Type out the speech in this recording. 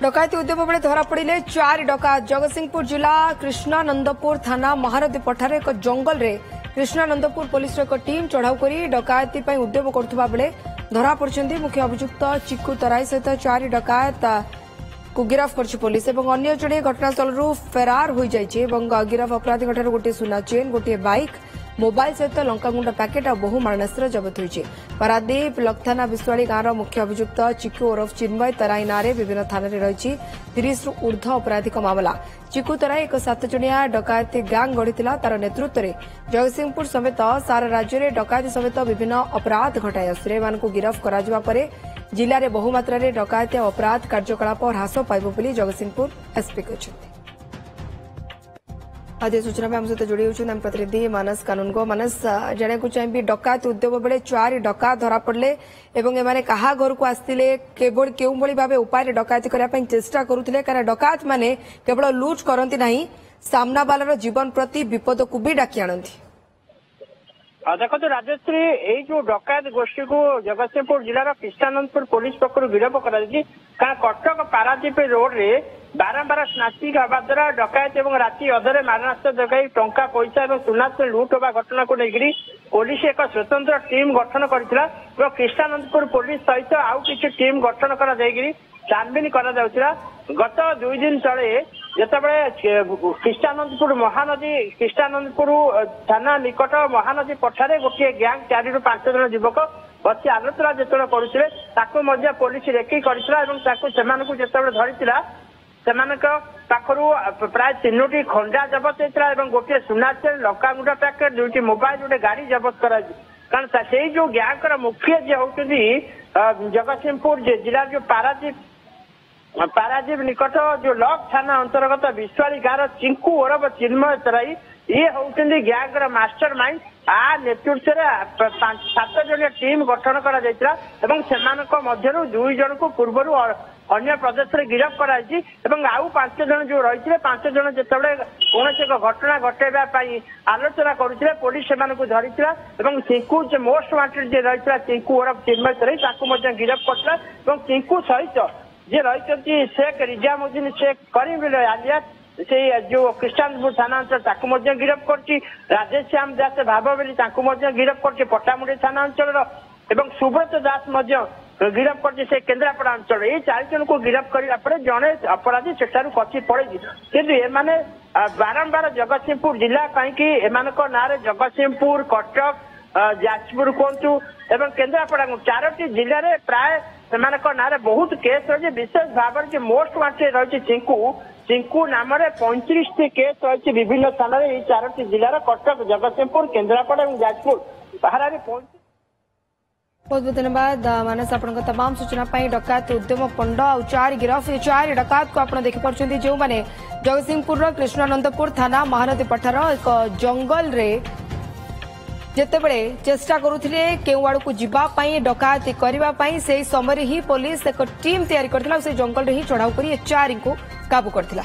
डकायती उद्यम बेले धरा पड़े 4 डकायत जगतसिंहपुर जिला कृष्णानंदपुर थाना महानदी पठार एक जंगल रे कृष्णानंदपुर पुलिस एक टीम चढ़ाऊ कर डकायती उद्यम करुवा बेले धरा पड़ते मुख्य अभियुक्त चिकू तराई सहित 4 डकायत को गिरफ्त कर पुलिस और अन्य जड़े घटनास्थल फेरार हो जाइए गिरफ अपराधी गोटे सुना चेन गोटे बाइक मोबाइल सहित लंकागुंड पैकेट और बहु मारणास्त्र जबत होती पारादीप लखथाना विश्वाड़ी गांव मुख्य अभियुक्त चिकू ओरफ चिन्मय तराई नारे विभिन्न थाना रही 30 रु ऊर्ध्व आपराधिक मामला चिकू तराई एक 7 जणिया डकायती गैंग गढ़ी तार नेतृत्व में जगतसिंहपुर समेत सारा राज्य में डकायती समेत विभिन्न अपराध घटाई आसुरे गिरफ्त कर जिले में बहुमात्रा डकायती अपराध कार्यकलाप ह्रास पाइब जगतसिंहपुर एसपी कहते आदि सूचना में हम सहित जोड़ी होती प्रतिनिधि मानस कानूनगो मानस जाना चाहिए डकायत उद्यम बेले 4 डकायत धरा पड़े एवं क्या घर को आसते केवल केउ भाव उपाय डकायती करने चेष्टा करुले कारण डकायत माने केवल लुट करती ना सामना बालार जीवन प्रति विपद को भी डाकी आनती। देखो तो राजश्री यही जो डकायत गोष्ठी को जगतसिंहपुर जिलार कृष्णानंदपुर पुलिस पक्ष गिरफ कर कटक पारादीप रोड रे बारंबार स्नाचिक हवा द्वारा डकायत और राति अधरे मारणास्त्र जगाई टंका पैसा और सुना लुट होगा घटना को लेकर पुलिस एक स्वतंत्र टीम गठन करथिला और कृष्णानंदपुर पुलिस सहित आउ किछि टीम गठन करा जायगिरी छानबीन करा जाउथिला। गत 2 दिन तले जितेबाला कृष्णानंदपुर थाना निकट महानदी पठारे गोटे गैंग 4 ରୁ 5 जन युवक बसी आलोचना जिते करुले पुलिस रेकी कर धरी पाखर प्राय 3टी खंडा जबत होता है गोटे सुना चेन लंकागुंड पैकेट 2टी मोबाइल गोटे गाड़ी जबत कर कारण से जो गैंग मुख्य जी होती जगतसिंहपुर जिला जो पारादीप निकट जो लक थाना अंतर्गत विश्वाड़ी गांव चिंकू ओरफ चिन्मय तराई ये होती गैंग मास्टर माइंड आ नेतृत्व में 7 जणिया टीम गठन कर 2 जन को पूर्व अन्य प्रदेश में गिरफ्त कराई आउ 5 जन जो रही 5 जन जिते कौन एक घटना घटाई आलोचना करुले पुलिस से धरी चिंकू मोस्ट वांटेड जी रही चिंकू ओरफ चिन्मय तराई गिरफ्त कर चिंकू सहित जे रही शेख रिजामुद्दीन शेख करीम आलिया से जो कृष्णानंदपुर थाना अंचल गिरफ्त कर राजेश श्याम दास भाव बोली गिरफ्त कर पट्टामुंडी थाना अंचल सुब्रत दास गिरफ्त कर से केन्द्रापड़ा अंचल ये 4 जन को गिरफ्त कर जड़े अपराधी सेठार खसी पड़े कि बारंबार जगतसिंहपुर जिला कहीं ना जगतसिंहपुर कटक जाजपुर कहतु एवं केन्द्रापड़ा 4टी जिले में प्राय ना बहुत केस रही विशेष भाव में मोस्ट वांटेड रही चिंकू नाम 35टी केस रही विभिन्न थाना 4टी जिलार कटक जगतसिंहपुर केन्द्रापड़ा और जाजपुर बाहर बहुत बहुत धन्यवाद मानस आप तमाम सूचना डकायत उद्यम पंड और 4 गिरफ 4 डकायत को आप देखिपुर जो मैंने जगतसिंहपुर कृष्णानंदपुर थाना महानदी पठार एक जंगल रे जितेबले चेष्टा करुले केउ आड़ को जीवाई डकायती करने से समय ही पुलिस एक टीम तैयारी करथिला से जंगल रे ही चढ़ाऊ कर 4 को काबू करथिला।